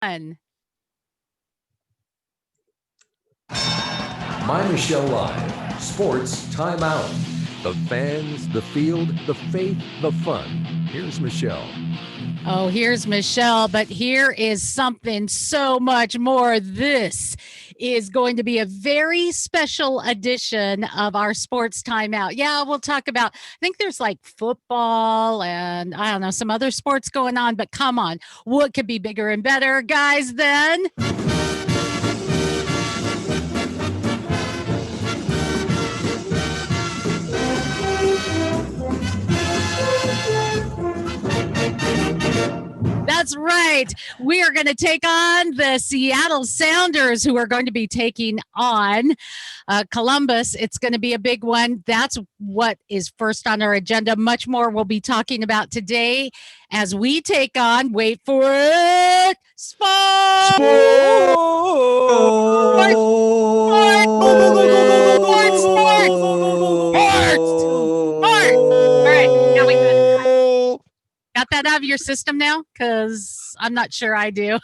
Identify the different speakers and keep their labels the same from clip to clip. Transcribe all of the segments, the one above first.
Speaker 1: MyMichelleLive Sports Timeout. The fans, the field, the faith, the fun. Here's Michelle.
Speaker 2: Oh, here's Michelle, but here is something so much more. This is going to be a very special edition of our Sports Timeout. Yeah, we'll talk about, I think there's like football and I don't know, some other sports going on, but come on, what could be bigger and better, guys, than... That's right. We are going to take on the Seattle Sounders, who are going to be taking on Columbus. It's going to be a big one. That's what is first on our agenda. Much more we'll be talking about today as we take on, wait for it, sports! Sports! All right, now we got it. Got that out of your system now? Because I'm not sure I do.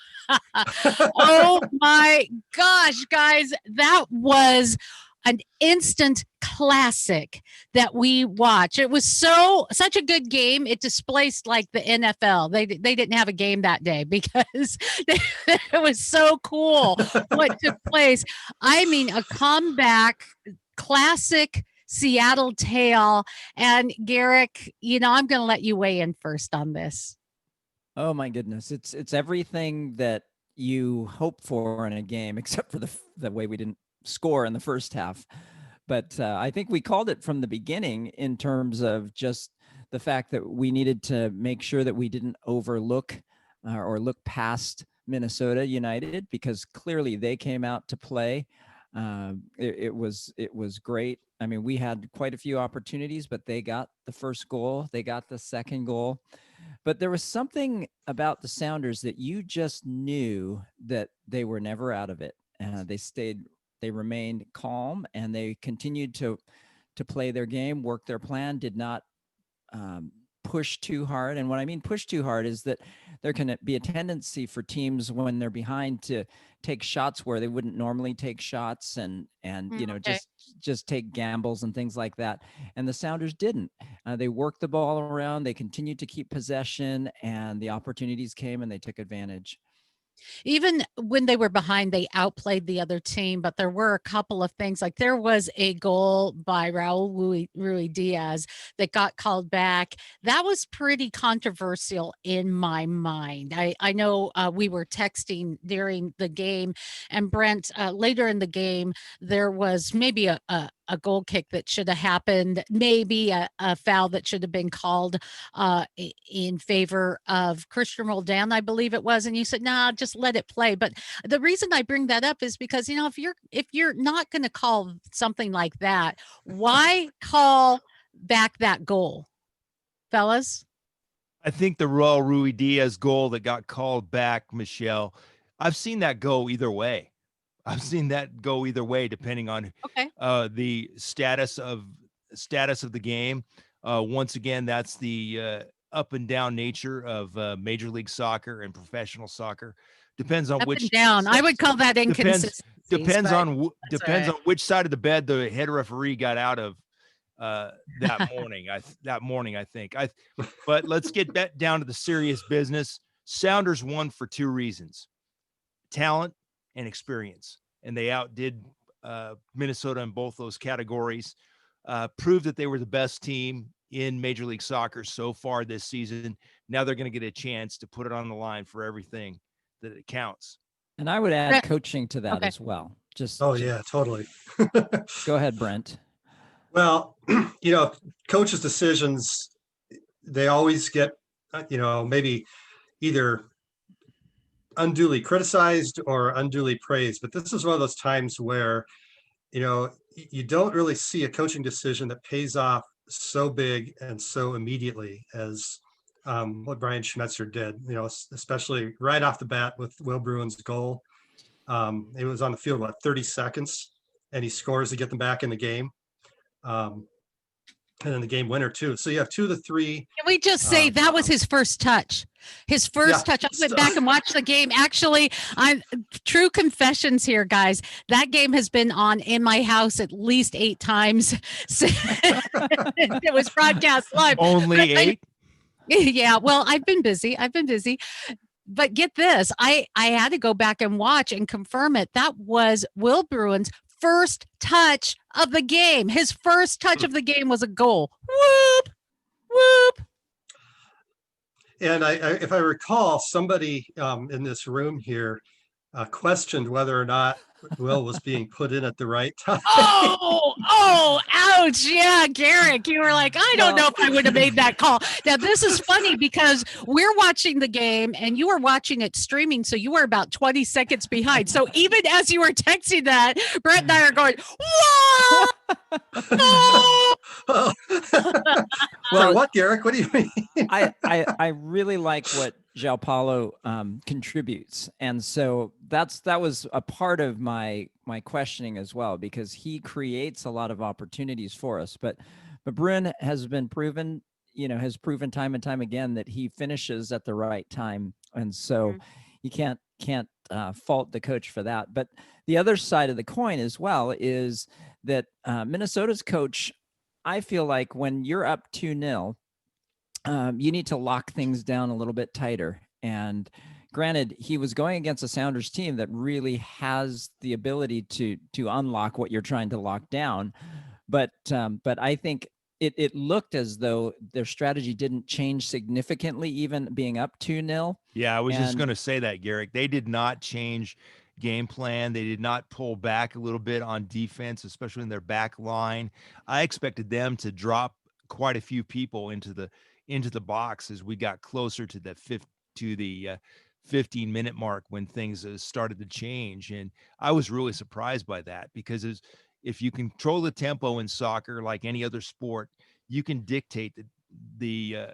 Speaker 2: Oh my gosh, guys, that was an instant classic that we watched. It was such a good game. It displaced like the NFL. They didn't have a game that day because it was so cool what took place. I mean, a comeback classic Seattle tale. And Garrik, I'm going to let you weigh in first on this.
Speaker 3: Oh my goodness. It's everything that you hope for in a game, except for the way we didn't score in the first half. But I think we called it from the beginning in terms of just the fact that we needed to make sure that we didn't overlook or look past Minnesota United, because clearly they came out to play. It was great. I mean, we had quite a few opportunities, but they got the first goal. They got the second goal. But there was something about the Sounders that you just knew that they were never out of it. They remained calm, and they continued to play their game, work their plan, did not push too hard. And what I mean push too hard is that there can be a tendency for teams when they're behind to take shots where they wouldn't normally take shots and just take gambles and things like that. And the Sounders didn't. They worked the ball around. They continued to keep possession, and the opportunities came and they took advantage.
Speaker 2: Even when they were behind, they outplayed the other team, but there were a couple of things. Like there was a goal by Raul Ruidiaz that got called back. That was pretty controversial in my mind. I know we were texting during the game, and Brent, later in the game, there was maybe a goal kick that should have happened, maybe a foul that should have been called in favor of Christian Roldan, I believe it was. And you said, nah, just let it play. But the reason I bring that up is because, if you're not going to call something like that, why call back that goal, fellas?
Speaker 4: I think the Raul Ruidiaz goal that got called back, Michelle, I've seen that go either way. Depending on the status of the game. Once again, that's the up and down nature of Major League Soccer and professional soccer. Depends on which
Speaker 2: down. I would call that inconsistency.
Speaker 4: Depends on which side of the bed the head referee got out of that morning. I think. But let's get that down to the serious business. Sounders won for two reasons: talent and experience, and they outdid Minnesota in both those categories. Proved that they were the best team in Major League Soccer so far this season. Now they're going to get a chance to put it on the line for everything that it counts.
Speaker 3: And I would add coaching to that as well.
Speaker 5: Yeah, totally.
Speaker 3: Go ahead, Brent.
Speaker 5: Well, coaches' decisions, they always get, maybe either unduly criticized or unduly praised. But this is one of those times where, you don't really see a coaching decision that pays off so big and so immediately as what Brian Schmetzer did, especially right off the bat with Will Bruin's goal. It was on the field, 30 seconds, and he scores to get them back in the game. and then the game winner too. So you have 2 of the 3.
Speaker 2: Can we just say that was his first touch? His first touch. I went back and watched the game. Actually, I'm true confessions here, guys. That game has been on in my house at least 8 times. It was broadcast live.
Speaker 4: Only 8?
Speaker 2: Yeah. Well, I've been busy. But get this, I had to go back and watch and confirm it. That was Will Bruin's first touch of the game. His first touch of the game was a goal. Whoop, whoop.
Speaker 5: And if I recall, somebody in this room here questioned whether or not Will was being put in at the right time.
Speaker 2: Oh, ouch. Yeah, Garrik, you were like, I don't know if I would have made that call. Now, this is funny because we're watching the game and you were watching it streaming. So you were about 20 seconds behind. So even as you were texting that, Brent and I are going, whoa!
Speaker 5: Well, what, Garrik? What do you mean?
Speaker 3: I really like what João Paulo contributes, and so that was a part of my questioning as well, because he creates a lot of opportunities for us. But Bruin has proven time and time again that he finishes at the right time, and so you can't fault the coach for that. But the other side of the coin as well is that Minnesota's coach, I feel like when you're up 2-0. You need to lock things down a little bit tighter. And granted, he was going against a Sounders team that really has the ability to unlock what you're trying to lock down. But I think it looked as though their strategy didn't change significantly, even being up 2-0.
Speaker 4: Yeah, I was just going to say that, Garrik. They did not change game plan. They did not pull back a little bit on defense, especially in their back line. I expected them to drop quite a few people into the box as we got closer to the 15-minute mark when things started to change. And I was really surprised by that, because if you control the tempo in soccer, like any other sport, you can dictate the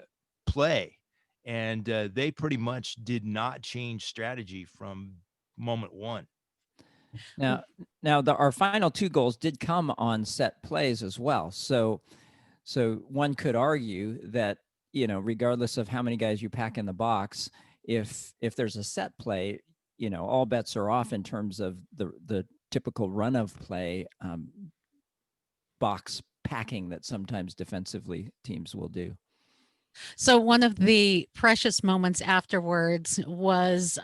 Speaker 4: play. And they pretty much did not change strategy from moment one.
Speaker 3: Now our final 2 goals did come on set plays as well. So one could argue that, regardless of how many guys you pack in the box, if there's a set play, all bets are off in terms of the typical run of play, box packing that sometimes defensively teams will do.
Speaker 2: So one of the precious moments afterwards was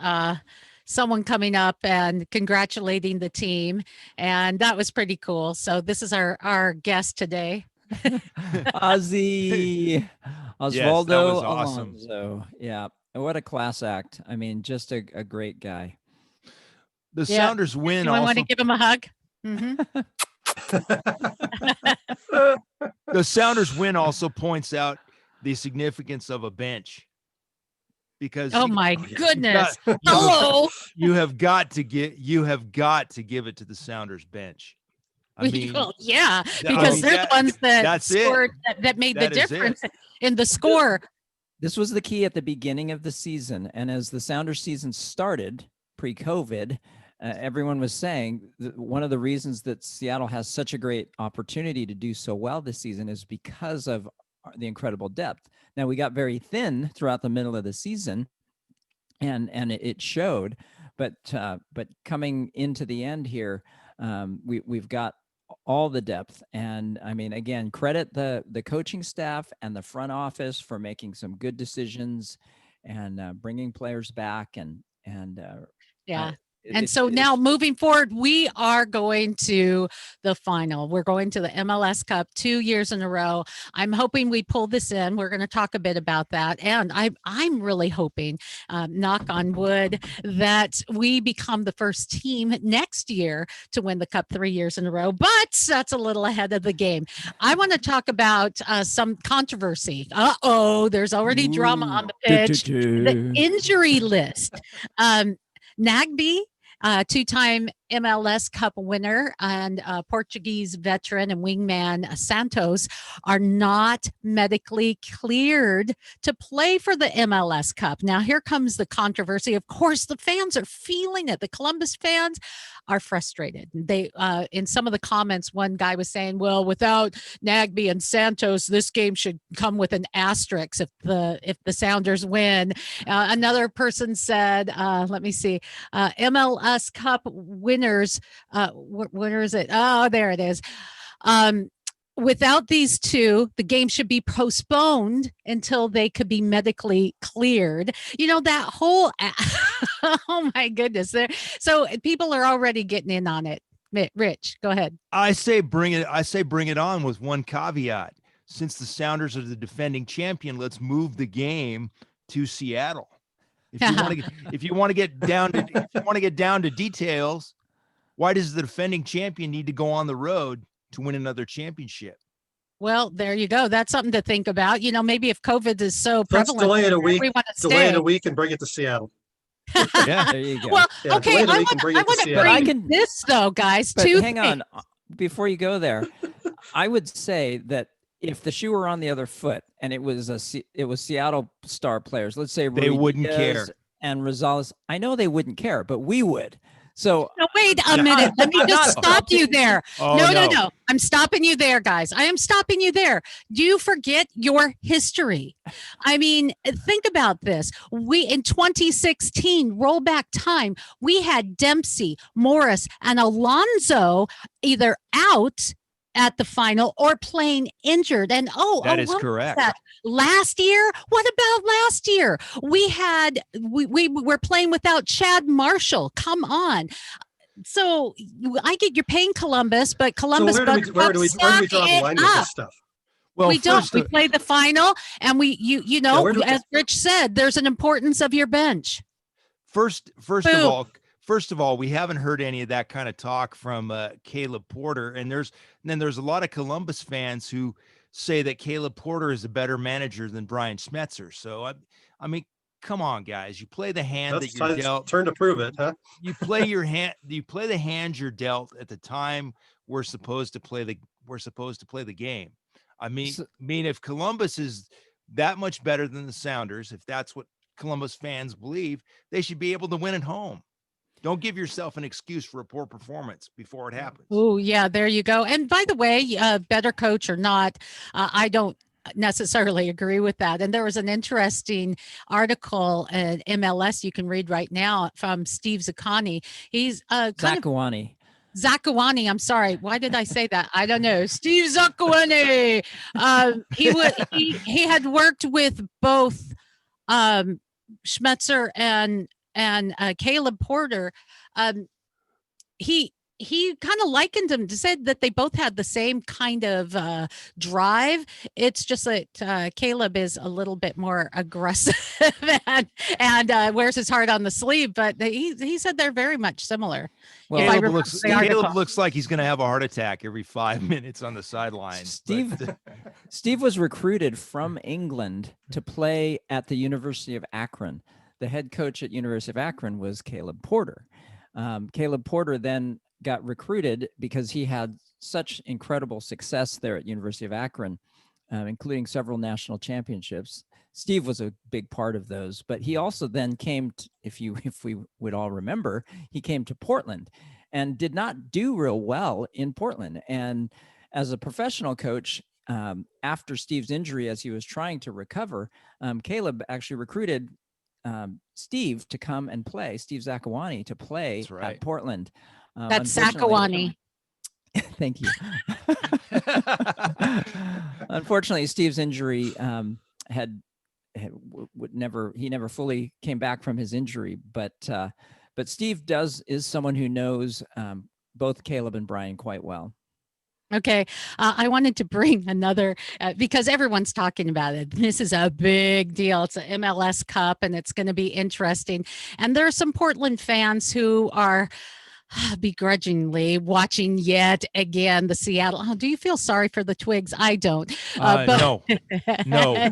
Speaker 2: someone coming up and congratulating the team, and that was pretty cool. So this is our guest today.
Speaker 3: Osvaldo
Speaker 4: Yes, that was awesome.
Speaker 3: Alonso. Yeah, what a class act. I mean, just a great guy.
Speaker 4: The Sounders win.
Speaker 2: I want to give him a hug. Mm-hmm.
Speaker 4: The Sounders win also points out the significance of a bench, because
Speaker 2: my goodness, hello,
Speaker 4: you have got to give it to the Sounders bench. I mean,
Speaker 2: because they're the ones that scored, that made the difference in the score.
Speaker 3: This was the key at the beginning of the season, and as the Sounders season started pre-COVID, everyone was saying that one of the reasons that Seattle has such a great opportunity to do so well this season is because of the incredible depth. Now, we got very thin throughout the middle of the season, and it showed, but coming into the end here, we've got all the depth. And I mean, again, credit the coaching staff and the front office for making some good decisions and bringing players back and
Speaker 2: And so now moving forward, we are going to the final. We're going to the MLS Cup 2 years in a row. I'm hoping we pull this in. We're going to talk a bit about that. And I'm really hoping, knock on wood, that we become the first team next year to win the Cup 3 years in a row. But that's a little ahead of the game. I want to talk about some controversy. There's already drama on the pitch. The injury list. Nagby, two-time MLS Cup winner and Portuguese veteran and wingman Santos are not medically cleared to play for the MLS Cup. Now, here comes the controversy. Of course, the fans are feeling it. The Columbus fans are frustrated. They, in some of the comments, one guy was saying, well, without Nagbe and Santos, this game should come with an asterisk if the Sounders win. Another person said, let me see, MLS Cup winners, where is it? Oh, there it is. Without these two, the game should be postponed until they could be medically cleared. You know, that whole, oh my goodness. So people are already getting in on it. Rich, go ahead.
Speaker 4: I say bring it on with one caveat. Since the Sounders are the defending champion, let's move the game to Seattle. If you want to get down to details, why does the defending champion need to go on the road to win another championship?
Speaker 2: Well, there you go. That's something to think about. You know, maybe if COVID is so
Speaker 5: Let's
Speaker 2: prevalent,
Speaker 5: delay it a week. Delay it a
Speaker 2: stay.
Speaker 5: week and bring it to Seattle.
Speaker 3: Yeah, there you go.
Speaker 2: Well,
Speaker 5: Yeah,
Speaker 2: okay,
Speaker 5: delay
Speaker 2: I
Speaker 5: it a week
Speaker 2: want
Speaker 5: and bring
Speaker 2: to
Speaker 5: it to Seattle.
Speaker 3: But I
Speaker 2: bring
Speaker 3: can-
Speaker 2: this though, guys.
Speaker 3: But
Speaker 2: Two
Speaker 3: hang
Speaker 2: things.
Speaker 3: on, before you go there, I would say that if the shoe were on the other foot and it was Seattle star players, let's say
Speaker 4: They
Speaker 3: Rui
Speaker 4: wouldn't
Speaker 3: Diaz
Speaker 4: care.
Speaker 3: and Rosales, I know they wouldn't care, but we would. So
Speaker 2: No, wait a minute. Let me
Speaker 3: I'm
Speaker 2: just
Speaker 3: not
Speaker 2: stop you there.
Speaker 4: Oh,
Speaker 2: No. I'm stopping you there, guys. I am stopping you there. Do you forget your history? I mean, think about this. We, in 2016, roll back time, we had Dempsey, Morris, and Alonso either out at the final or playing injured. And
Speaker 4: That is
Speaker 2: what was
Speaker 4: correct.
Speaker 2: that? Last year? What about last year? We were playing without Chad Marshall. Come on. So I get you're paying Columbus, but
Speaker 5: So
Speaker 2: Columbus
Speaker 5: where do we draw the line with this stuff?
Speaker 4: Well,
Speaker 2: we don't.
Speaker 4: first,
Speaker 2: We play the final, and you know,
Speaker 5: where do we-
Speaker 2: as Rich said, there's an importance of your bench.
Speaker 4: first
Speaker 2: Boo.
Speaker 4: of all, we haven't heard any of that kind of talk from Caleb Porter, and then there's a lot of Columbus fans who say that Caleb Porter is a better manager than Brian Schmetzer. So I mean, come on, guys, you play the hand
Speaker 5: That's
Speaker 4: that you're dealt.
Speaker 5: turn to prove it, huh?
Speaker 4: You play the hand you're dealt at the time we're supposed to play the game. I mean, if Columbus is that much better than the Sounders, if that's what Columbus fans believe, they should be able to win at home. Don't give yourself an excuse for a poor performance before it happens.
Speaker 2: Oh, yeah, there you go. And by the way, better coach or not, I don't necessarily agree with that. And there was an interesting article at MLS you can read right now from Steve Zacconi. He's Zacconi. I'm sorry. Why did I say that? I don't know. Steve Zacconi. He had worked with both Schmetzer and Caleb Porter. He kind of likened them to said that they both had the same kind of drive. It's just that Caleb is a little bit more aggressive and wears his heart on the sleeve, but he said they're very much similar.
Speaker 3: Well,
Speaker 4: Caleb looks like he's going to have a heart attack every 5 minutes on the sideline.
Speaker 3: Steve was recruited from England to play at the University of Akron. The head coach at University of Akron was Caleb Porter. Caleb Porter then got recruited because he had such incredible success there at University of Akron, including several national championships. Steve was a big part of those, but he also then came to, if we would all remember, he came to Portland and did not do real well in Portland. And as a professional coach, after Steve's injury, as he was trying to recover, Caleb actually recruited Steve to come and play, Steve Zacconi to play at Portland.
Speaker 2: That's Zacconi.
Speaker 3: Thank you. Unfortunately, Steve's injury never fully came back from his injury, but Steve is someone who knows both Caleb and Brian quite well.
Speaker 2: Okay. I wanted to bring another, because everyone's talking about it. This is a big deal. It's an MLS Cup and it's going to be interesting. And there are some Portland fans who are begrudgingly watching yet again the Seattle. Oh, do you feel sorry for the Twigs? I don't.
Speaker 4: No, no.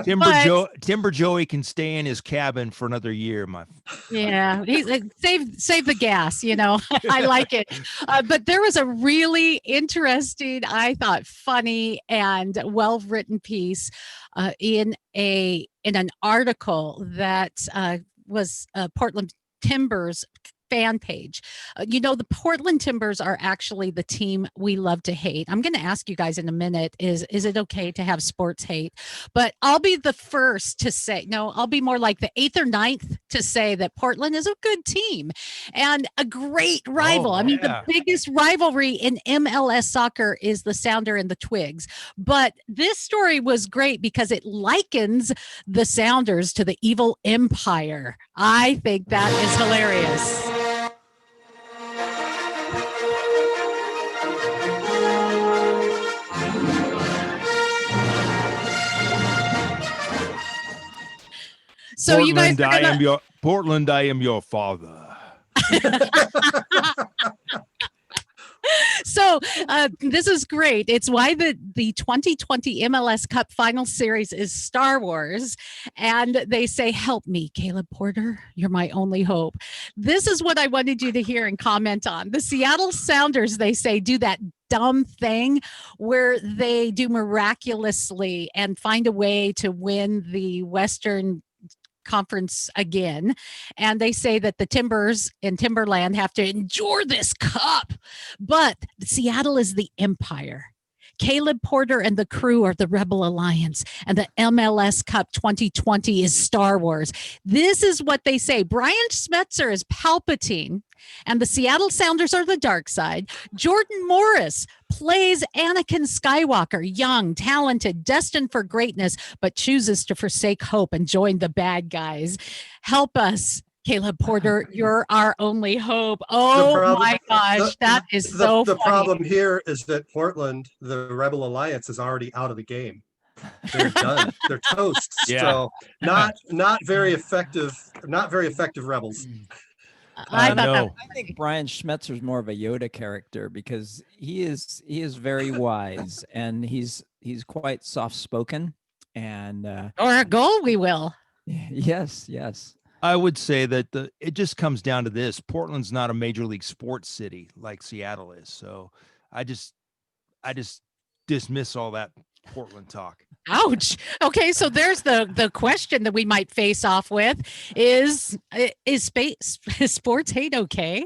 Speaker 2: But
Speaker 4: Timber Joey can stay in his cabin for another year.
Speaker 2: yeah, he's save the gas. I like it. But there was a really interesting, I thought, funny and well written piece in an article that was Portland Timbers fan page. The Portland Timbers are actually the team we love to hate. I'm going to ask you guys in a minute, is it okay to have sports hate? But I'll be the first to say, no, I'll be more like the 8th or 9th to say that Portland is a good team and a great rival. I mean, the biggest rivalry in MLS soccer is the Sounder and the Twigs. But this story was great because it likens the Sounders to the evil empire. I think that is hilarious. So
Speaker 4: Portland,
Speaker 2: you guys
Speaker 4: Portland, I am your father.
Speaker 2: So this is great. It's why the 2020 MLS Cup Final Series is Star Wars. And they say, help me, Caleb Porter. You're my only hope. This is what I wanted you to hear and comment on. The Seattle Sounders, they say, do that dumb thing where they do miraculously and find a way to win the Western Conference again, and they say that the Timbers in Timberland have to endure this cup, but Seattle is the empire. Caleb Porter and the crew are the Rebel Alliance, and the MLS Cup 2020 is Star Wars. This is what they say. Brian Schmetzer is Palpatine, and the Seattle Sounders are the dark side. Jordan Morris plays Anakin Skywalker, young, talented, destined for greatness, but chooses to forsake hope and join the bad guys. Help us, Caleb Porter. You're our only hope. Oh my gosh, that is so
Speaker 5: The
Speaker 2: funny.
Speaker 5: problem here is that Portland, the Rebel Alliance, is already out of the game. They're done. They're toast.
Speaker 4: Yeah.
Speaker 5: So not very effective. Not very effective rebels.
Speaker 4: No.
Speaker 3: I think Brian Schmetzer is more of a Yoda character because he is very wise and he's quite soft spoken and
Speaker 2: Or a goal, we will.
Speaker 3: Yes.
Speaker 4: I would say that it just comes down to this. Portland's not a major league sports city like Seattle is. So I just dismiss all that Portland talk.
Speaker 2: Ouch. Okay, so there's the question that we might face off with is sports hate okay?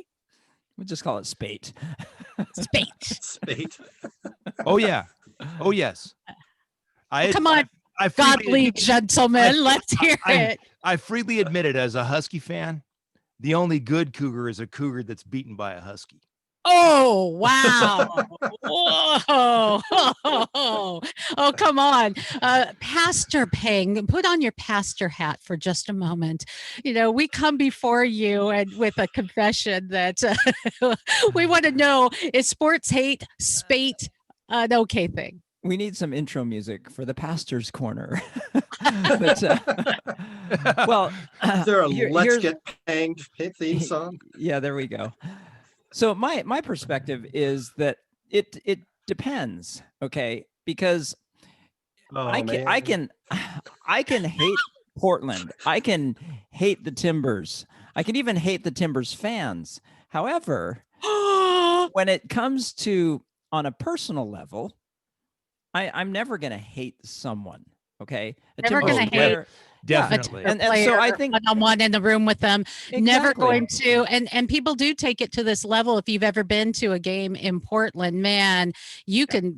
Speaker 3: We'll just call it SPATE.
Speaker 5: Spate.
Speaker 4: Oh yeah. Oh yes.
Speaker 2: Come on, godly gentlemen, let's hear it.
Speaker 4: I freely admit it as a Husky fan. The only good cougar is a cougar that's beaten by a Husky.
Speaker 2: Oh, wow. Whoa. Oh, come on. Pastor Pang, put on your pastor hat for just a moment. We come before you and with a confession that we want to know, is sports hate, spate, an okay thing?
Speaker 3: We need some intro music for the pastor's corner. But, well,
Speaker 5: is there a Let's Get Panged theme song?
Speaker 3: Yeah, there we go. So my perspective is that it depends, okay? Because I can hate Portland. I can hate the Timbers. I can even hate the Timbers fans. However, when it comes to on a personal level, I'm never going to hate someone, okay?
Speaker 2: Never going to hate.
Speaker 4: Definitely.
Speaker 2: And so I think one in the room with them, exactly. Never going to, and people do take it to this level. If you've ever been to a game in Portland, man, you can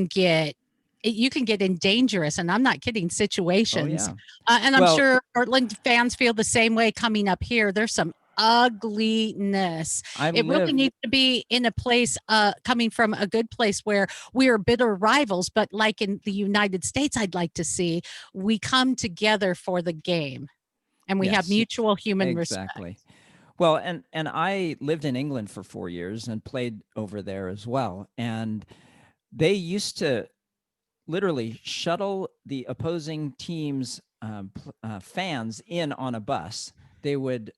Speaker 2: get in dangerous, and I'm not kidding, situations. And I'm sure Portland fans feel the same way coming up here. There's some ugliness. Really needs to be in a place coming from a good place where we are bitter rivals, but like in the United States, I'd like to see we come together for the game and we have mutual human respect.
Speaker 3: Well, and I lived in England for 4 years and played over there as well, and they used to literally shuttle the opposing team's fans in on a bus. They would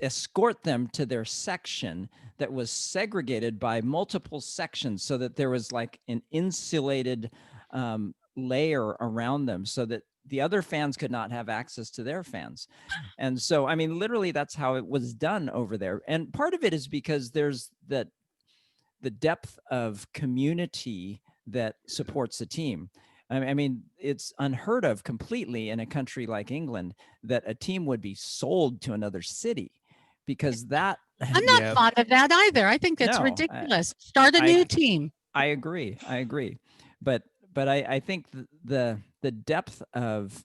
Speaker 3: escort them to their section that was segregated by multiple sections so that there was like an insulated layer around them so that the other fans could not have access to their fans. And so, I mean, literally that's how it was done over there. And part of it is because there's the depth of community that supports the team. I mean, it's unheard of completely in a country like England that a team would be sold to another city, because that
Speaker 2: I'm not fond of that either. I think that's ridiculous. Start a new team.
Speaker 3: I agree. But I think the depth of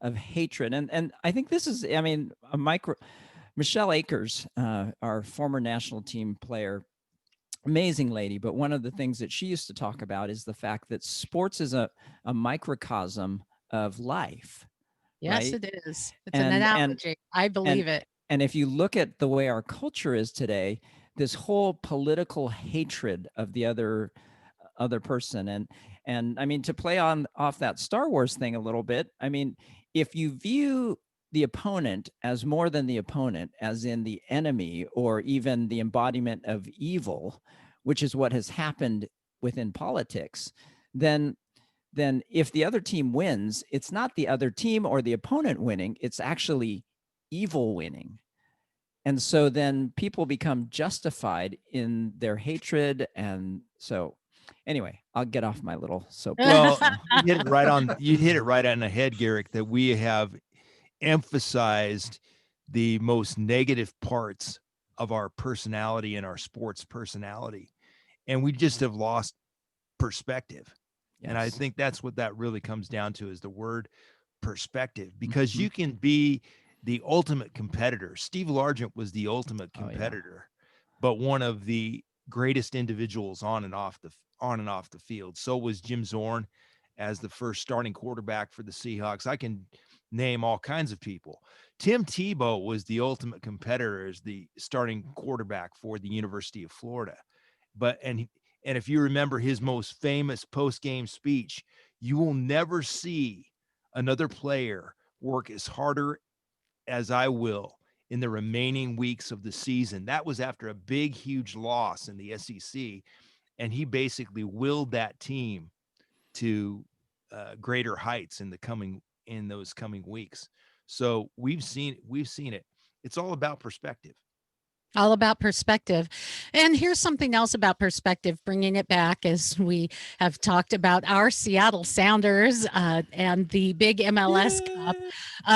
Speaker 3: hatred, and I think this is, I mean, Michelle Akers, our former national team player, amazing lady, but one of the things that she used to talk about is the fact that sports is a microcosm of life.
Speaker 2: Yes,
Speaker 3: right?
Speaker 2: it is. It's an analogy. I believe it.
Speaker 3: And if you look at the way our culture is today, this whole political hatred of the other person, and I mean, to play off that Star Wars thing a little bit, I mean, if you view the opponent as more than the opponent, as in the enemy or even the embodiment of evil, which is what has happened within politics, then if the other team wins, it's not the other team or the opponent winning, it's actually evil winning. And so then people become justified in their hatred. And so anyway, I'll get off my little soapbox.
Speaker 4: Well, you hit it right on the head, Garrik, that we have emphasized the most negative parts of our personality and our sports personality. And we just have lost perspective. Yes. And I think that's what that really comes down to, is the word perspective, because you can be the ultimate competitor. Steve Largent was the ultimate competitor, but one of the greatest individuals on and off the field. So was Jim Zorn as the first starting quarterback for the Seahawks. I can name all kinds of people. Tim Tebow was the ultimate competitor as the starting quarterback for the University of Florida. And if you remember his most famous post-game speech, you will never see another player work as harder as I will in the remaining weeks of the season. That was after a big, huge loss in the SEC. And he basically willed that team to greater heights in those coming weeks. So we've seen it. It's all about perspective.
Speaker 2: All about perspective. And here's something else about perspective, bringing it back as we have talked about our Seattle Sounders and the big MLS Cup.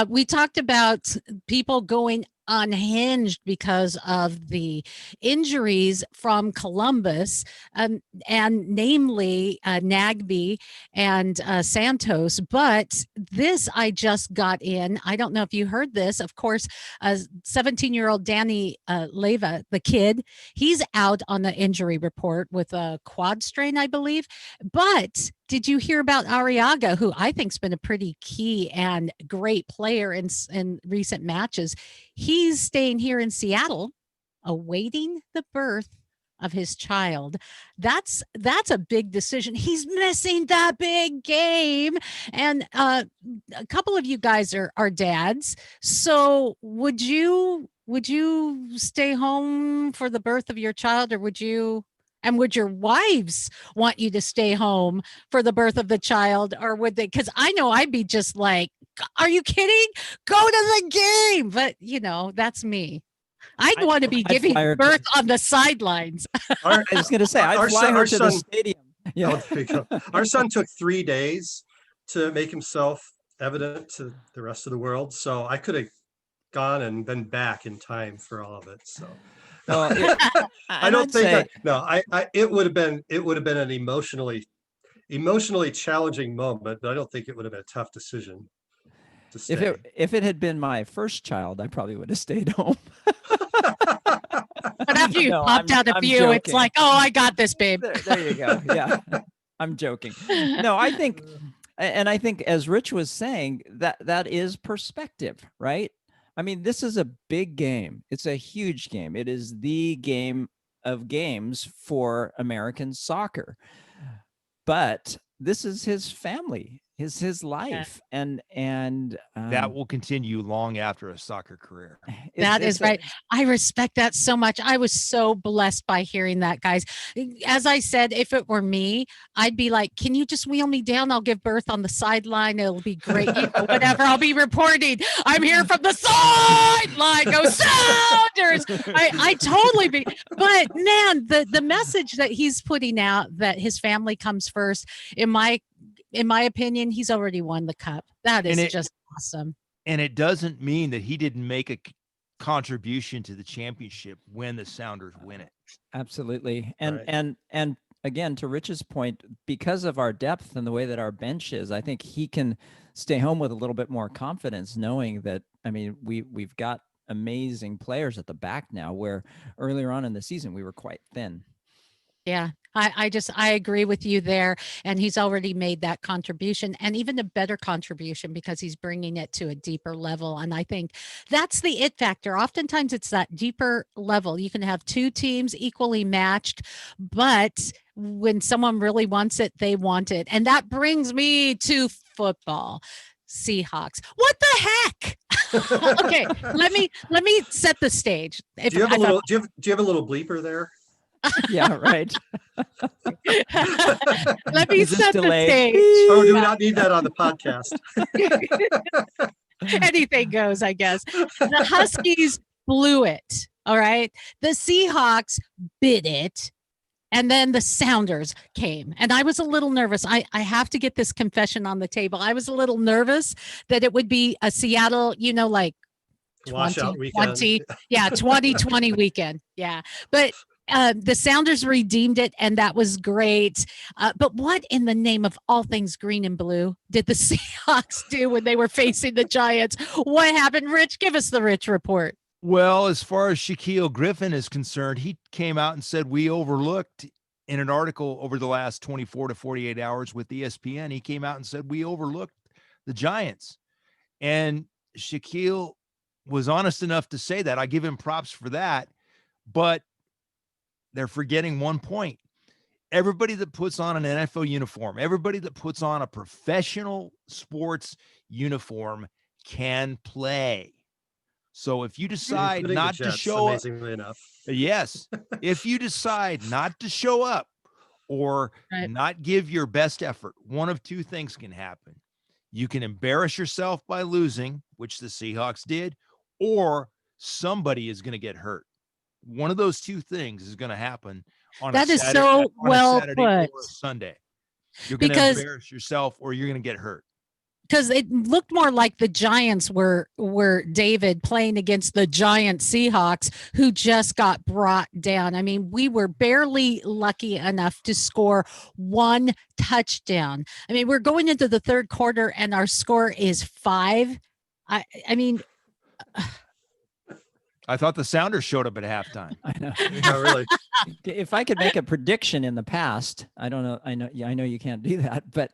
Speaker 2: We talked about people going unhinged because of the injuries from Columbus, and namely Nagbe and Santos. But this, I just got in. I don't know if you heard this. Of course, 17-year-old Danny Leva, the kid, he's out on the injury report with a quad strain, I believe. But did you hear about Arriaga, who I think's been a pretty key and great player in recent matches? He's staying here in Seattle, awaiting the birth of his child. That's a big decision. He's missing that big game. And a couple of you guys are dads. So would you stay home for the birth of your child, or would your wives want you to stay home for the birth of the child, or would they? Because I know I'd be just like, are you kidding? Go to the game. But that's me. I'd want to be giving birth on the sidelines.
Speaker 3: I was going to say, I'd fly her to the stadium.
Speaker 5: Yeah. Our son took 3 days to make himself evident to the rest of the world. So I could have gone and been back in time for all of it. So
Speaker 3: well,
Speaker 5: I don't think it would have been an emotionally challenging moment, but I don't think it would have been a tough decision to stay.
Speaker 3: If it had been my first child, I probably would have stayed home.
Speaker 2: But after you popped out a few, it's like, oh, I got this, babe.
Speaker 3: There you go. Yeah, I'm joking. No, I think as Rich was saying, that is perspective, right? I mean, this is a big game. It's a huge game. It is the game of games for American soccer. But this is his family. his life, and
Speaker 4: That will continue long after a soccer career.
Speaker 2: That is right. I respect that so much. I was so blessed by hearing that, guys. As I said, if it were me, I'd be like, can you just wheel me down? I'll give birth on the sideline. It'll be great. Whatever. I'll be reporting. I'm here from the sideline. Go Sounders. I totally be. But man, the message that he's putting out, that his family comes first, in my opinion, he's already won the cup. That is just awesome.
Speaker 4: And it doesn't mean that he didn't make a contribution to the championship when the Sounders win it.
Speaker 3: Absolutely. And again, to Rich's point, because of our depth and the way that our bench is, I think he can stay home with a little bit more confidence, knowing that, I mean, we've got amazing players at the back now, where earlier on in the season we were quite thin.
Speaker 2: Yeah, I agree with you there. And he's already made that contribution, and even a better contribution, because he's bringing it to a deeper level. And I think that's the it factor. Oftentimes it's that deeper level. You can have two teams equally matched, but when someone really wants it, they want it. And that brings me to football. Seahawks. What the heck? Okay, let me set the stage.
Speaker 5: Do you have a little bleeper there?
Speaker 3: Yeah, right.
Speaker 2: Let me set the stage.
Speaker 5: Oh, do we not need that on the podcast?
Speaker 2: Anything goes, I guess. The Huskies blew it. All right. The Seahawks bit it. And then the Sounders came. And I was a little nervous. I have to get this confession on the table. I was a little nervous that it would be a Seattle, like 2020. Yeah, 2020 weekend. Yeah. But the Sounders redeemed it, and that was great. But what in the name of all things green and blue did the Seahawks do when they were facing the Giants? What happened, Rich? Give us the Rich report.
Speaker 4: Well, as far as Shaquille Griffin is concerned, he came out and said we overlooked, in an article over the last 24 to 48 hours with ESPN, he came out and said we overlooked the Giants. And Shaquille was honest enough to say that. I give him props for that. But they're forgetting one point. Everybody that puts on an NFL uniform, everybody that puts on a professional sports uniform can play. So if you decide not to show up, yes, if you decide not to show up or not give your best effort, one of two things can happen. You can embarrass yourself by losing, which the Seahawks did, or somebody is going to get hurt. One of those two things is going to happen on a Saturday or a Sunday. You're going to embarrass yourself, or you're going to get hurt.
Speaker 2: Because it looked more like the Giants were David playing against the giant Seahawks, who just got brought down. I mean, we were barely lucky enough to score one touchdown. I mean, we're going into the third quarter and our score is 5. I mean,
Speaker 4: I thought the Sounders showed up at halftime.
Speaker 3: I know.
Speaker 5: Yeah, really.
Speaker 3: If I could make a prediction in the past, I don't know. I know you can't do that, but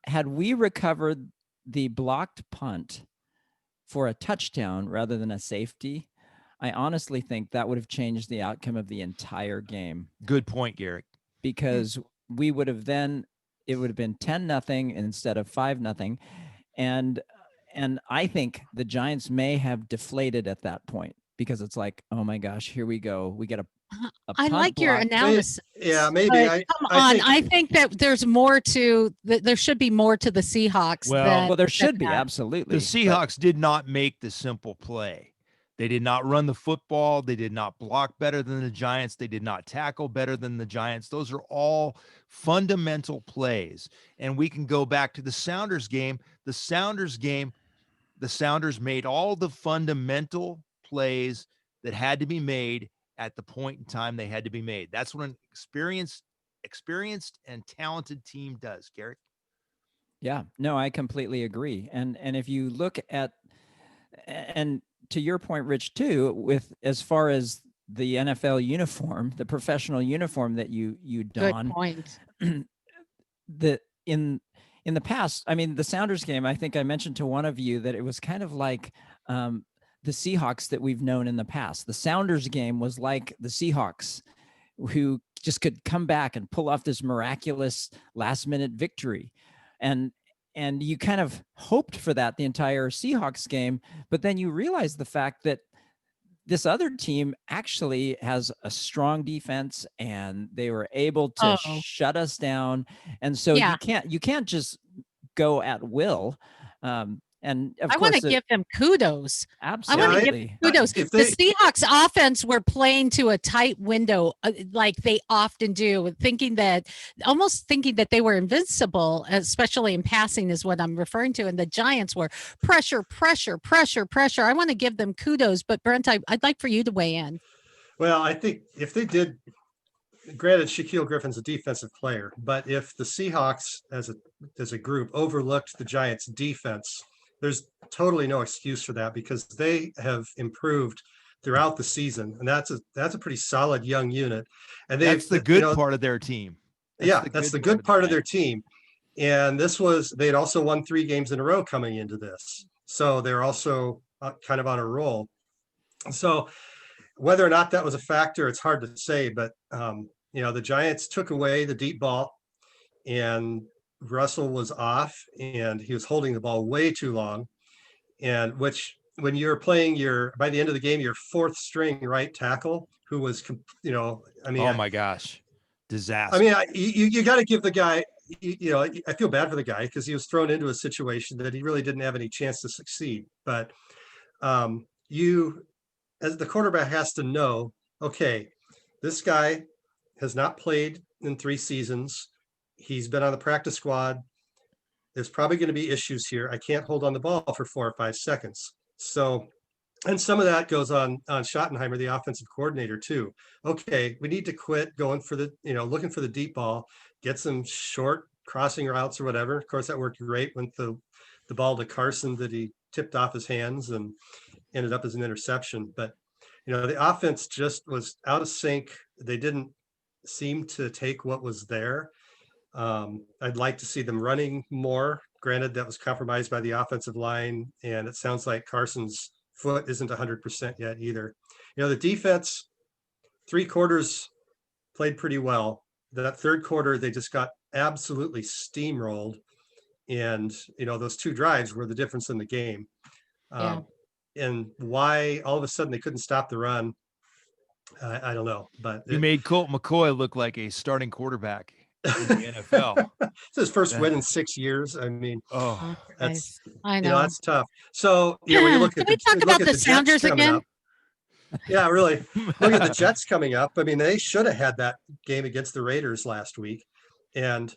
Speaker 3: had we recovered the blocked punt for a touchdown rather than a safety, I honestly think that would have changed the outcome of the entire game.
Speaker 4: Good point, Garrik.
Speaker 3: Because we would have then, it would have been 10-0 instead of 5-0. And I think the Giants may have deflated at that point, because it's like, oh my gosh, here we go. We get a
Speaker 2: I like your analysis.
Speaker 5: Yeah, maybe.
Speaker 2: I think that there's more to there should be more to the Seahawks.
Speaker 4: Well,
Speaker 3: there should be, absolutely.
Speaker 4: The Seahawks did not make the simple play. They did not run the football. They did not block better than the Giants. They did not tackle better than the Giants. Those are all fundamental plays. And we can go back to the Sounders game. The Sounders made all the fundamental plays that had to be made at the point in time they had to be made. That's what an experienced and talented team does, Garrik.
Speaker 3: Yeah, no, I completely agree. And if you look at, and to your point, Rich, too, with as far as the NFL uniform, the professional uniform that you don.
Speaker 2: Good point.
Speaker 3: In the past, I mean, the Sounders game, I think I mentioned to one of you that it was kind of like the Seahawks that we've known in the past. The Sounders game was like the Seahawks, who just could come back and pull off this miraculous last-minute victory. and you kind of hoped for that the entire Seahawks game, but then you realize the fact that this other team actually has a strong defense and they were able to
Speaker 2: Oh,
Speaker 3: shut us down. And so
Speaker 2: yeah.
Speaker 3: you can't just go at will. And of
Speaker 2: I want to
Speaker 3: course,
Speaker 2: give them kudos. I want to give them
Speaker 3: absolutely.
Speaker 2: kudos.
Speaker 5: If
Speaker 2: The
Speaker 5: they,
Speaker 2: Seahawks offense were playing to a tight window, like they often do, almost thinking that they were invincible, especially in passing is what I'm referring to. And the Giants were pressure, pressure, pressure, pressure. I want to give them kudos, but Brent, I'd like for you to weigh in.
Speaker 5: well, I think if they did, granted, Shaquille Griffin's a defensive player, but if the Seahawks as a group overlooked the Giants' defense, there's totally no excuse for that because they have improved throughout the season, and that's a pretty solid young unit. And
Speaker 4: That's the
Speaker 5: you
Speaker 4: good
Speaker 5: know,
Speaker 4: part of their team.
Speaker 5: that's the good part of their team. And they'd also won 3 games in a row coming into this, so they're also kind of on a roll. So whether or not that was a factor, it's hard to say, but the Giants took away the deep ball and Russell was off and he was holding the ball way too long. And which when you're playing by the end of the game, your 4th string right tackle, who was,
Speaker 4: Oh my gosh. Disaster.
Speaker 5: I mean, you got to give the guy, I feel bad for the guy because he was thrown into a situation that he really didn't have any chance to succeed. But as the quarterback has to know, okay, this guy has not played in 3 seasons. He's been on the practice squad. There's probably going to be issues here. I can't hold on the ball for 4 or 5 seconds. So, and some of that goes on Schottenheimer, the offensive coordinator too. Okay, we need to quit going for looking for the deep ball, get some short crossing routes or whatever. Of course, that worked great when the ball to Carson that he tipped off his hands and ended up as an interception. But the offense just was out of sync. They didn't seem to take what was there. I'd like to see them running more. Granted, that was compromised by the offensive line, and it sounds like Carson's foot isn't 100% yet either. The defense, 3 quarters played pretty well. That 3rd quarter, they just got absolutely steamrolled. And, those 2 drives were the difference in the game.
Speaker 2: Yeah.
Speaker 5: And why all of a sudden they couldn't stop the run, I don't know. But
Speaker 4: You made Colt McCoy look like a starting quarterback in the NFL.
Speaker 5: It's his first win in 6 years. I mean,
Speaker 4: Oh,
Speaker 5: that's
Speaker 2: I know.
Speaker 5: that's tough. So when you look
Speaker 2: Can
Speaker 5: at
Speaker 2: we talk about the Sounders
Speaker 5: Jets coming
Speaker 2: again?
Speaker 5: up, yeah, really. Look at the Jets coming up. I mean, they should have had that game against the Raiders last week, and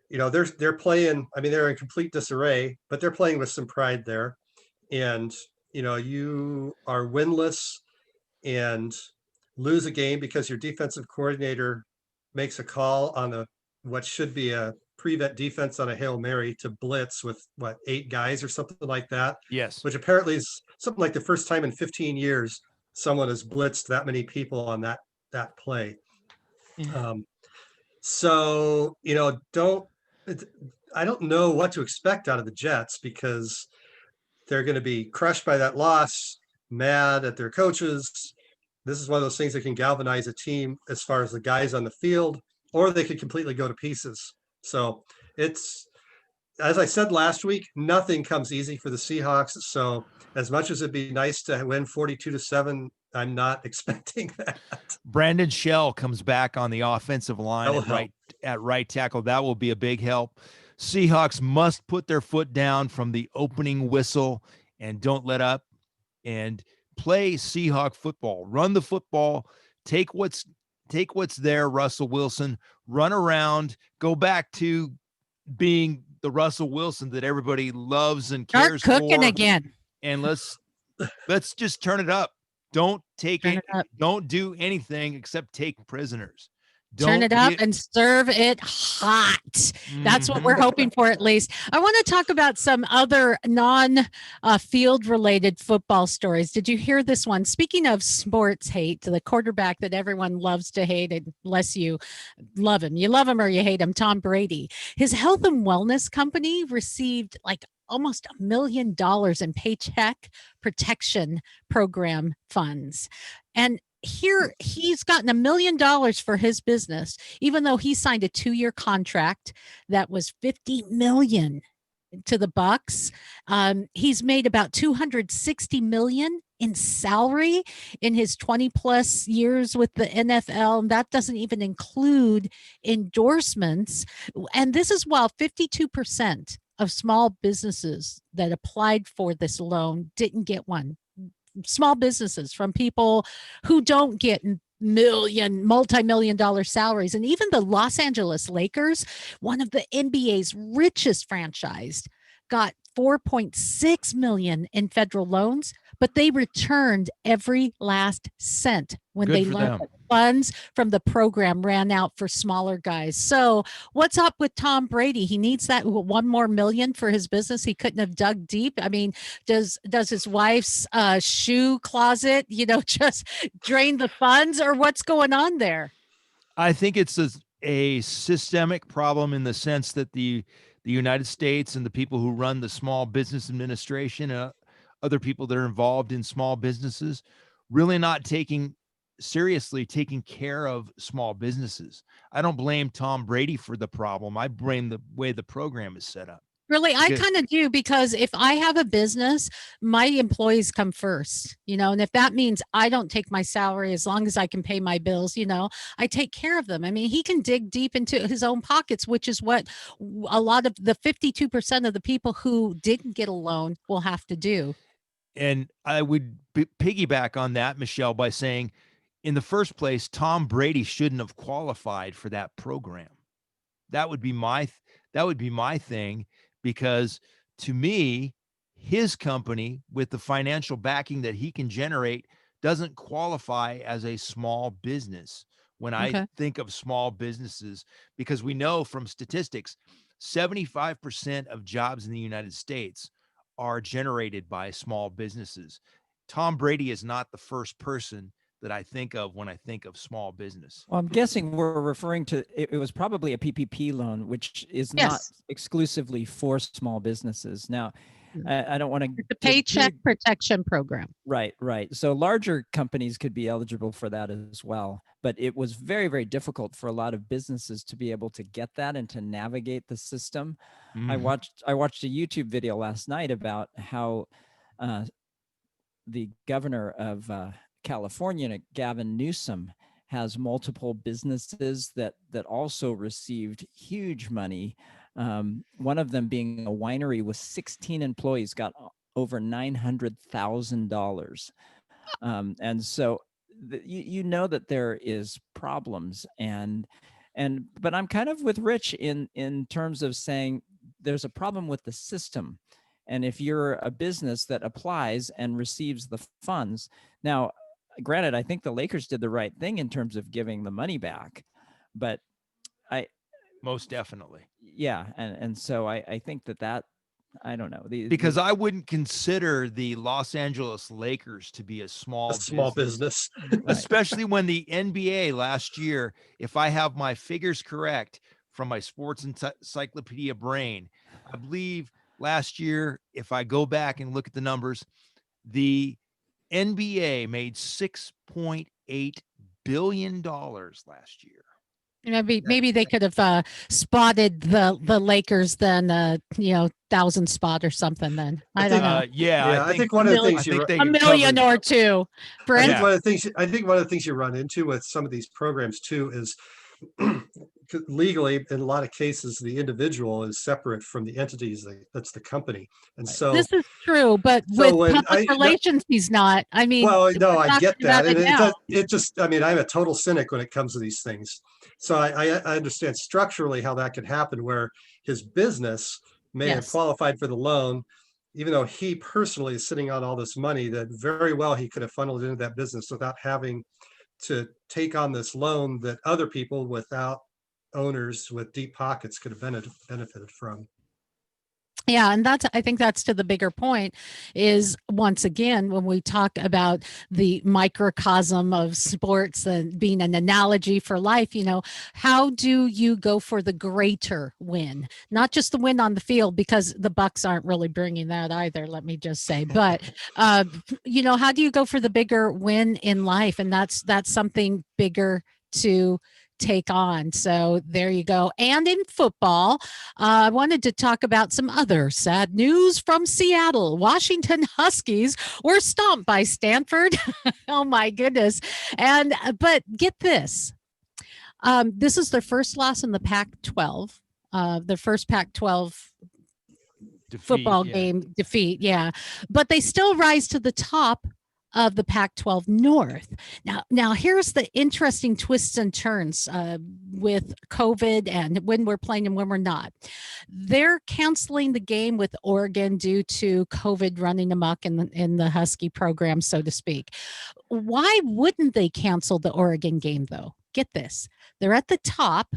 Speaker 5: they're playing. I mean, they're in complete disarray, but they're playing with some pride there. And you are winless and lose a game because your defensive coordinator makes a call on what should be a prevent defense on a Hail Mary to blitz with 8 guys or something like that.
Speaker 4: yes.
Speaker 5: Which apparently is something like the first time in 15 years someone has blitzed that many people on that play.
Speaker 2: Yeah.
Speaker 5: So I don't know what to expect out of the Jets because they're going to be crushed by that loss, mad at their coaches. This is one of those things that can galvanize a team as far as the guys on the field, or they could completely go to pieces. So it's, as I said last week, nothing comes easy for the Seahawks. So as much as it'd be nice to win 42-7, I'm not expecting that.
Speaker 4: Brandon Shell comes back on the offensive line at right tackle. That will be a big help. Seahawks must put their foot down from the opening whistle and don't let up and play Seahawk football. Run the football. Take what's there, Russell Wilson. Run around. Go back to being the Russell Wilson that everybody loves and cares
Speaker 2: Start cooking
Speaker 4: for.
Speaker 2: again.
Speaker 4: And let's just turn it up. Don't don't do anything except take prisoners.
Speaker 2: Turn it up and serve it hot. That's what we're hoping for, at least. I want to talk about some other non-field related football stories. Did you hear this one? Speaking of sports hate, the quarterback that everyone loves to hate, unless you love him. You love him or you hate him, Tom Brady. His health and wellness company received almost $1 million in Paycheck Protection Program funds. And here he's gotten $1 million for his business, even though he signed a 2-year contract that was $50 million to the Bucks. He's made about $260 million in salary in his 20 plus years with the NFL. And that doesn't even include endorsements. And this is while 52% of small businesses that applied for this loan didn't get one. Small businesses from people who don't get multi-million dollar salaries. And even the Los Angeles Lakers, one of the NBA's richest franchise, got 4.6 million in federal loans, but they returned every last cent when
Speaker 4: Good
Speaker 2: they
Speaker 4: for
Speaker 2: learned
Speaker 4: them.
Speaker 2: that funds from the program ran out for smaller guys. So what's up with Tom Brady? He needs that $1 more million for his business. He couldn't have dug deep. I mean, does his wife's shoe closet, just drain the funds, or what's going on there?
Speaker 4: I think it's a systemic problem in the sense that the United States and the people who run the Small Business Administration, other people that are involved in small businesses, really not taking care of small businesses. I don't blame Tom Brady for the problem. I blame the way the program is set up.
Speaker 2: Really, I kind of do, because if I have a business, my employees come first, and if that means I don't take my salary as long as I can pay my bills, I take care of them. I mean, he can dig deep into his own pockets, which is what a lot of the 52% of the people who didn't get a loan will have to do.
Speaker 4: And I would piggyback on that, Michelle, by saying, in the first place, Tom Brady shouldn't have qualified for that program. That would be my thing, because to me, his company, with the financial backing that he can generate, doesn't qualify as a small business when I think of small businesses, because we know from statistics, 75% of jobs in the United States are generated by small businesses. Tom Brady is not the first person that I think of when I think of small business.
Speaker 3: Well, I'm guessing we're referring to, it was probably a PPP loan, which is not exclusively for small businesses. Now, I don't want to.
Speaker 2: The Paycheck Protection Program.
Speaker 3: Right. So larger companies could be eligible for that as well. But it was very, very difficult for a lot of businesses to be able to get that and to navigate the system. I watched a YouTube video last night about how the governor of California, Gavin Newsom, has multiple businesses that also received huge money. One of them being a winery with 16 employees, got over $900,000. And so you know that there is problems, but I'm kind of with Rich in terms of saying there's a problem with the system. And if you're a business that applies and receives the funds, now, granted, I think the Lakers did the right thing in terms of giving the money back, but
Speaker 4: most definitely.
Speaker 3: Yeah. And so I think that I don't know.
Speaker 4: Because I wouldn't consider the Los Angeles Lakers to be a small
Speaker 5: business.
Speaker 4: Especially when the NBA last year, if I have my figures correct from my sports encyclopedia brain, I believe last year, if I go back and look at the numbers, the NBA made $6.8 billion last year.
Speaker 2: Maybe they could have spotted the Lakers then, 1,000 spot or something. Then I don't know.
Speaker 5: I think one of the things
Speaker 2: $1 million or two. Brent?
Speaker 5: I think one of the things you run into with some of these programs too is legally, in a lot of cases, the individual is separate from the entities that's the company, and so
Speaker 2: this is true. But with public relations, he's not. I mean,
Speaker 5: well, no, I get that, and it just. I mean, I'm a total cynic when it comes to these things. So I understand structurally how that could happen, where his business may have qualified for the loan, even though he personally is sitting on all this money that very well he could have funneled into that business without having to take on this loan that other people without owners with deep pockets could have benefited from.
Speaker 2: Yeah, and I think that's to the bigger point is, once again, when we talk about the microcosm of sports and being an analogy for life, how do you go for the greater win? Not just the win on the field, because the Bucks aren't really bringing that either, let me just say. But how do you go for the bigger win in life? And that's something bigger to take on. So there you go. And in football, I wanted to talk about some other sad news from Seattle. Washington Huskies were stomped by Stanford. Oh my goodness. But get this. This is their first loss in the Pac-12. Their first Pac-12 football game defeat. Yeah. But they still rise to the top of the Pac-12 North. Now here's the interesting twists and turns with COVID and when we're playing and when we're not. They're canceling the game with Oregon due to COVID running amok in the Husky program, so to speak. Why wouldn't they cancel the Oregon game, though? Get this. They're at the top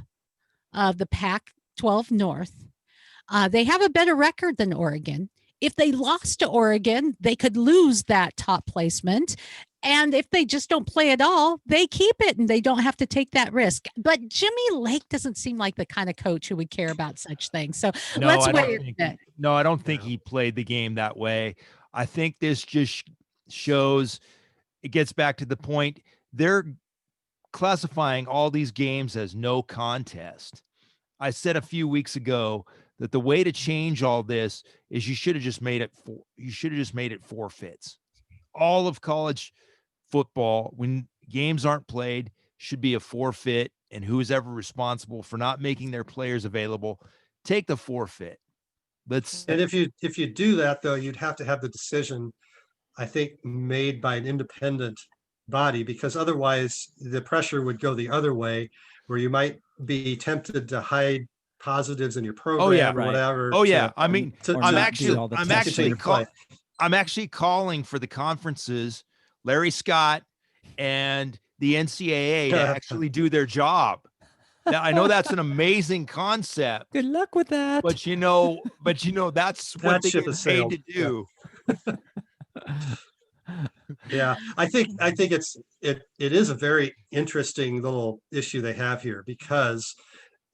Speaker 2: of the Pac-12 North. They have a better record than Oregon. If they lost to Oregon, they could lose that top placement. And if they just don't play at all, they keep it and they don't have to take that risk. But Jimmy Lake doesn't seem like the kind of coach who would care about such things. So let's wait.
Speaker 4: No, I don't think he played the game that way. I think this just shows, it gets back to the point, they're classifying all these games as no contest. I said a few weeks ago that the way to change all this is you should have just made it forfeits. All of college football, when games aren't played, should be a forfeit, and who is ever responsible for not making their players available, take the forfeit.
Speaker 5: And if you do that, though, you'd have to have the decision, I think, made by an independent body, because otherwise the pressure would go the other way, where you might be tempted to hide positives in your program or whatever.
Speaker 4: I mean, I'm actually calling for the conferences, Larry Scott and the NCAA, to actually do their job. Now, I know that's an amazing concept.
Speaker 3: Good luck with that.
Speaker 4: But that's what they get paid to do.
Speaker 5: Yeah, I think it is a very interesting little issue they have here, because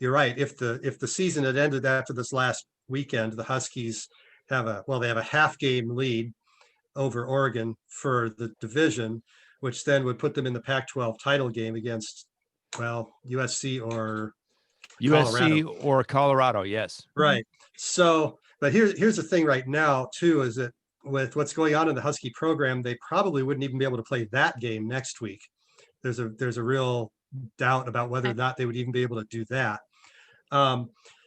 Speaker 5: you're right. If the season had ended after this last weekend, the Huskies have a half game lead over Oregon for the division, which then would put them in the Pac-12 title game against, USC or
Speaker 4: Colorado. Yes.
Speaker 5: Right. So, but here's the thing right now too, is that with what's going on in the Husky program, they probably wouldn't even be able to play that game next week. There's a real doubt about whether or not they would even be able to do that.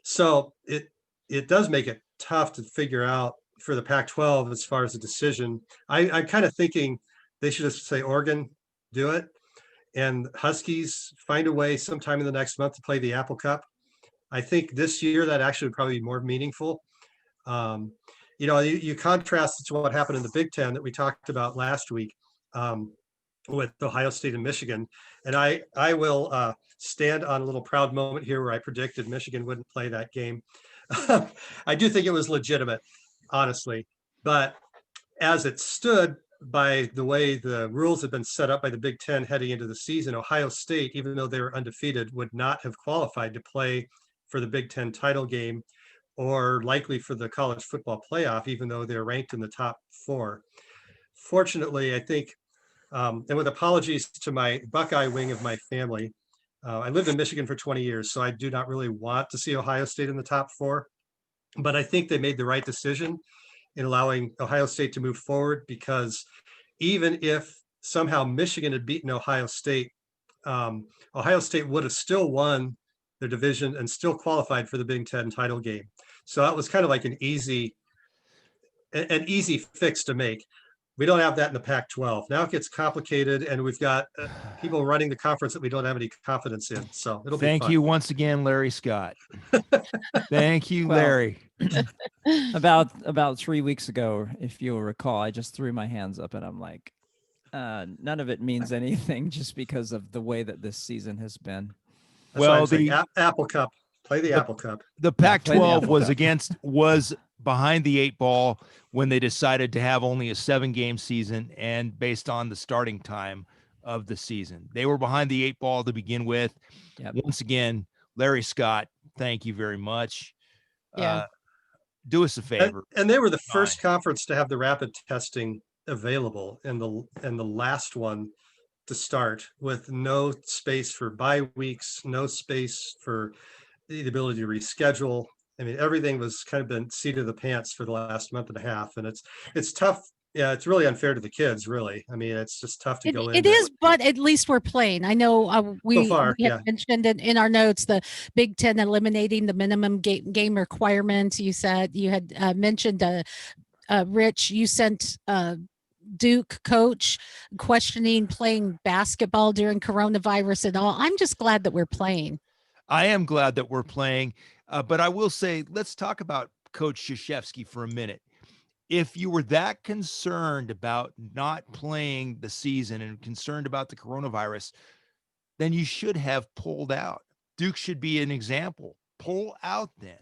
Speaker 5: So it does make it tough to figure out for the Pac-12 as far as the decision. I'm kind of thinking they should just say, Oregon, do it, and Huskies find a way sometime in the next month to play the Apple Cup. I think this year that actually would probably be more meaningful. You contrast it to what happened in the Big Ten that we talked about last week with Ohio State and Michigan. And I will stand on a little proud moment here where I predicted Michigan wouldn't play that game. I do think it was legitimate, honestly. But as it stood, by the way the rules have been set up by the Big Ten heading into the season, Ohio State, even though they were undefeated, would not have qualified to play for the Big Ten title game, or likely for the college football playoff, even though they're ranked in the top 4. Fortunately, I think, and with apologies to my Buckeye wing of my family, I lived in Michigan for 20 years, so I do not really want to see Ohio State in the top 4. But I think they made the right decision in allowing Ohio State to move forward, because even if somehow Michigan had beaten Ohio State would have still won their division and still qualified for the Big Ten title game. So that was kind of like an easy fix to make. We don't have that in the Pac-12. Now it gets complicated, and we've got people running the conference that we don't have any confidence in. So it'll be fun.
Speaker 4: Thank you once again, Larry Scott. Thank you, Larry.
Speaker 3: About 3 weeks ago, if you'll recall, I just threw my hands up and I'm like, none of it means anything just because of the way that this season has been.
Speaker 5: That's the Apple Cup. Play the Apple Cup.
Speaker 4: The Pac-12 was behind the 8 ball when they decided to have only a 7-game season and based on the starting time of the season. They were behind the 8 ball to begin with.
Speaker 3: Yep.
Speaker 4: Once again, Larry Scott, thank you very much.
Speaker 2: Yeah.
Speaker 4: Do us a favor.
Speaker 5: And they were the first conference to have the rapid testing available, and the last one to start, with no space for bye weeks, no space for the ability to reschedule. I mean, everything was kind of been seat of the pants for the last month and a half, and it's tough. Yeah, it's really unfair to the kids, really. I mean, it's just tough to go in.
Speaker 2: It is, but at least we're playing. I know we had mentioned it in our notes, the Big Ten eliminating the minimum game requirements. You said you had mentioned, Rich, you sent Duke coach questioning playing basketball during coronavirus and all. I'm just glad that we're playing.
Speaker 4: I am glad that we're playing, but I will say, let's talk about Coach Krzyzewski for a minute. If you were that concerned about not playing the season and concerned about the coronavirus, then you should have pulled out. Duke should be an example. Pull out then.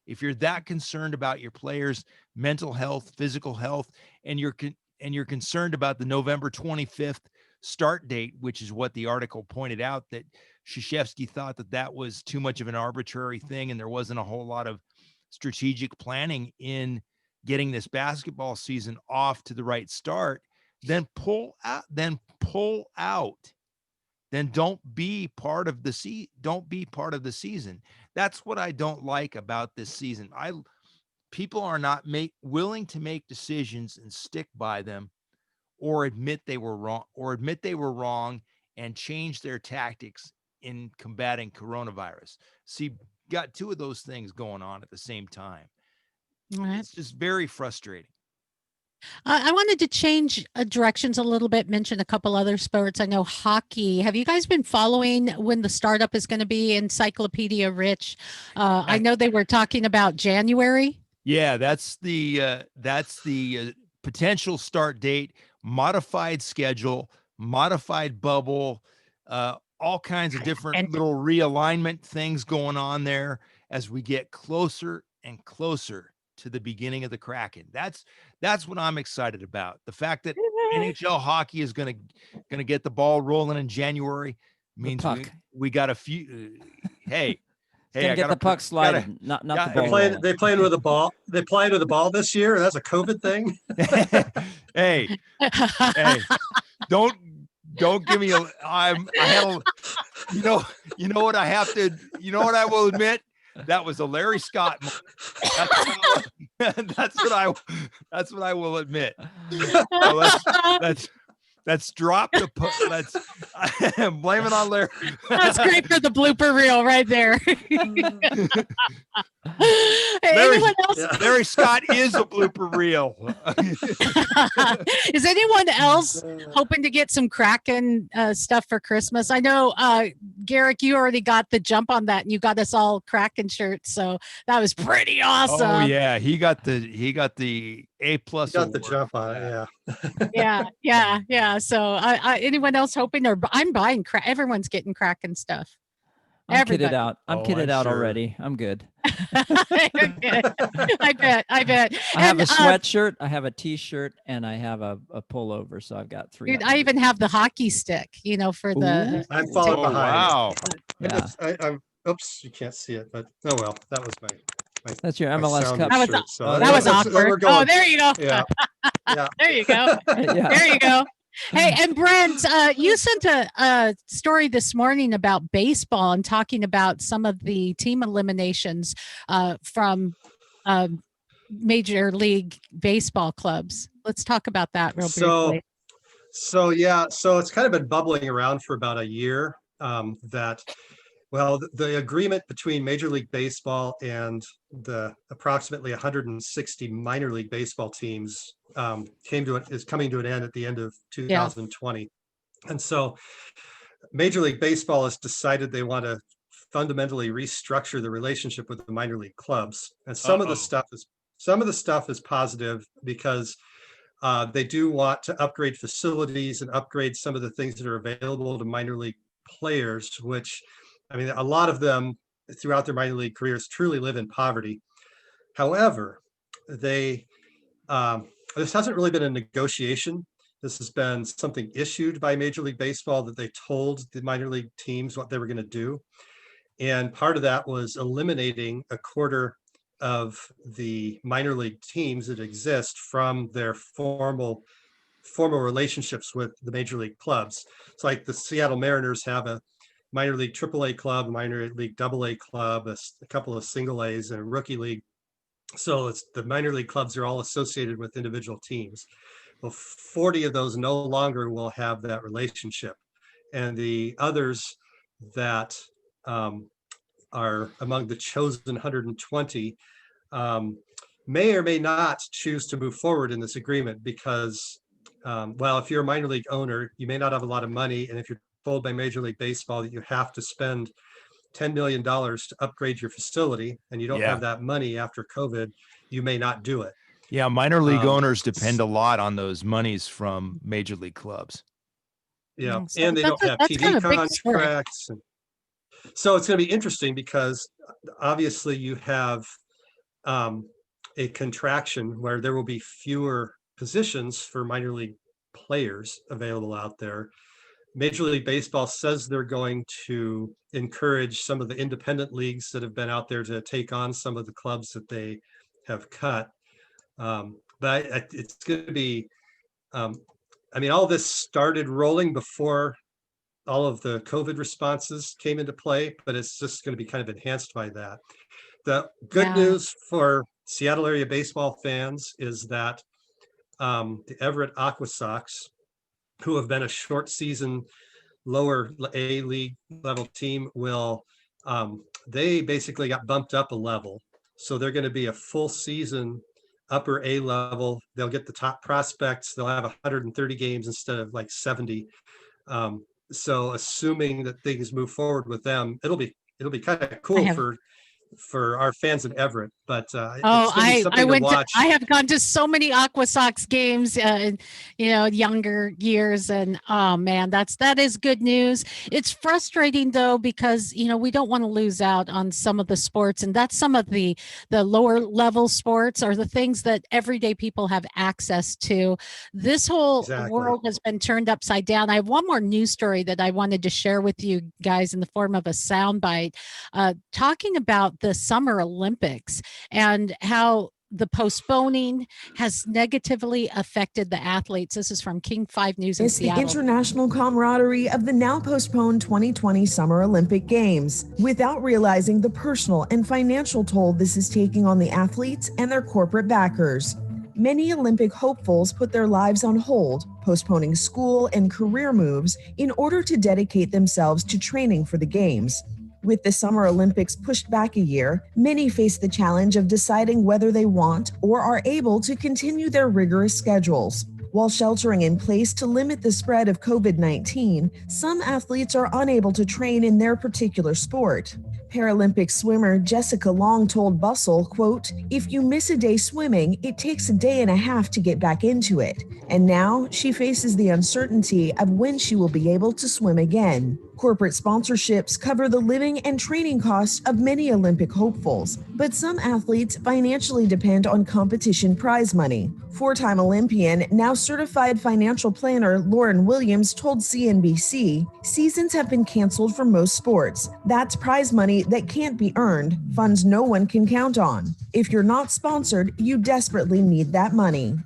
Speaker 4: If you're that concerned about your players' mental health, physical health, and you're concerned about the November 25th start date, which is what the article pointed out, that Krzyzewski thought that was too much of an arbitrary thing and there wasn't a whole lot of strategic planning in getting this basketball season off to the right start, then pull out. Then don't be part of the season. That's what I don't like about this season. People are not willing to make decisions and stick by them, or admit they were wrong and change their tactics in combating coronavirus. See, got two of those things going on at the same time.
Speaker 2: Right.
Speaker 4: It's just very frustrating.
Speaker 2: I wanted to change directions a little bit, mention a couple other sports. I know hockey. Have you guys been following when the startup is going to be? Encyclopedia Rich. I know they were talking about January.
Speaker 4: Yeah, that's the potential start date, modified schedule, modified bubble, all kinds of different little realignment things going on there as we get closer and closer to the beginning of the Kraken. That's what I'm excited about. The fact that NHL hockey is going to get the ball rolling in January means we got a few. Hey,
Speaker 3: I get the puck sliding, not the ball.
Speaker 5: They playing with a ball. They playing with a ball this year. That's a COVID thing.
Speaker 4: hey, don't give me you know what I have to. You know what I will admit. That was a Larry Scott moment. That's what I will admit. So let's drop the let's blame it on Larry.
Speaker 2: That's great for the blooper reel right there.
Speaker 4: Larry Scott is a blooper reel.
Speaker 2: Is anyone else hoping to get some Kraken stuff for Christmas? I know, Garrik, you already got the jump on that, and you got us all Kraken shirts, so that was pretty awesome.
Speaker 4: Oh yeah, he got the A+.
Speaker 5: Got the jump on it,
Speaker 2: yeah. So, anyone else hoping, or I'm buying? Everyone's getting Kraken stuff.
Speaker 3: I'm kitted out. I'm kitted out already. I'm good.
Speaker 2: I bet.
Speaker 3: I have a sweatshirt, I have a t-shirt, and I have a pullover. So I've got 3.
Speaker 2: Dude, I even have the hockey stick, for the.
Speaker 5: I'm falling behind.
Speaker 4: Wow.
Speaker 5: Yeah. I'm oops, you can't see it, but oh well, that was my
Speaker 3: that's your MLS Cup
Speaker 2: shirt. That was awkward. Oh, there you go.
Speaker 5: Yeah.
Speaker 2: There you go.
Speaker 3: Yeah.
Speaker 2: There you go. Hey, and Brent, you sent a story this morning about baseball and talking about some of the team eliminations from Major League Baseball clubs. Let's talk about that real briefly.
Speaker 5: So it's kind of been bubbling around for about a year that, well, the agreement between Major League Baseball and the approximately 160 minor league baseball teams is coming to an end at the end of 2020. And so Major League Baseball has decided they want to fundamentally restructure the relationship with the minor league clubs. And some of the stuff is positive because they do want to upgrade facilities and upgrade some of the things that are available to minor league players, which, I mean, a lot of them throughout their minor league careers truly live in poverty. However, they this hasn't really been a negotiation. This has been something issued by Major League Baseball that they told the minor league teams what they were going to do. And part of that was eliminating a quarter of the minor league teams that exist from their formal relationships with the major league clubs. It's like the Seattle Mariners have a minor league AAA club, minor league AA club, a couple of single A's, and a rookie league. So it's the minor league clubs are all associated with individual teams. Well, 40 of those no longer will have that relationship. And the others that are among the chosen 120 may or may not choose to move forward in this agreement because, well, if you're a minor league owner, you may not have a lot of money. And if you're told by Major League Baseball that you have to spend $10 million to upgrade your facility and you don't have that money after COVID, you may not do it.
Speaker 4: Yeah, minor league owners depend a lot on those monies from major league clubs.
Speaker 5: Yeah,
Speaker 2: So
Speaker 5: and they don't have
Speaker 2: that's kind
Speaker 5: TV
Speaker 2: of a big story.
Speaker 5: contracts. So it's going to be interesting because obviously you have a contraction where there will be fewer positions for minor league players available out there. Major League Baseball says they're going to encourage some of the independent leagues that have been out there to take on some of the clubs that they have cut. But it's going to be, I mean, all this started rolling before all of the COVID responses came into play, but it's just going to be kind of enhanced by that. The good news for Seattle area baseball fans is that the Everett Aqua Sox, who have been a short season, lower A league level team, will they basically got bumped up a level. So they're going to be a full season upper A level. They'll get the top prospects. They'll have 130 games instead of like 70. So assuming that things move forward with them, it'll be kind of cool for our fans in Everett, but it's gonna be something to watch.
Speaker 2: I have gone to so many Aqua Sox games in younger years, and oh man, that is good news. It's frustrating though because we don't want to lose out on some of the sports, and that's some of the lower level sports are the things that everyday people have access to. This whole world has been turned upside down. I have one more news story that I wanted to share with you guys in the form of a soundbite, talking about the Summer Olympics and how the postponing has negatively affected the athletes. This is from King 5 News in Seattle.
Speaker 6: It's the international camaraderie of the now postponed 2020 Summer Olympic Games, without realizing the personal and financial toll this is taking on the athletes and their corporate backers. Many Olympic hopefuls put their lives on hold, postponing school and career moves in order to dedicate themselves to training for the Games. With the Summer Olympics pushed back a year, many face the challenge of deciding whether they want or are able to continue their rigorous schedules. While sheltering in place to limit the spread of COVID-19, some athletes are unable to train in their particular sport. Paralympic swimmer Jessica Long told Bustle, quote, "If you miss a day swimming, it takes a day and a half to get back into it." And now she faces the uncertainty of when she will be able to swim again. Corporate sponsorships cover the living and training costs of many Olympic hopefuls, but some athletes financially depend on competition prize money. Four-time Olympian, now certified financial planner Lauren Williams told CNBC, "Seasons have been canceled for most sports. That's prize money that can't be earned, funds no one can count on. If you're not sponsored, you desperately need that money."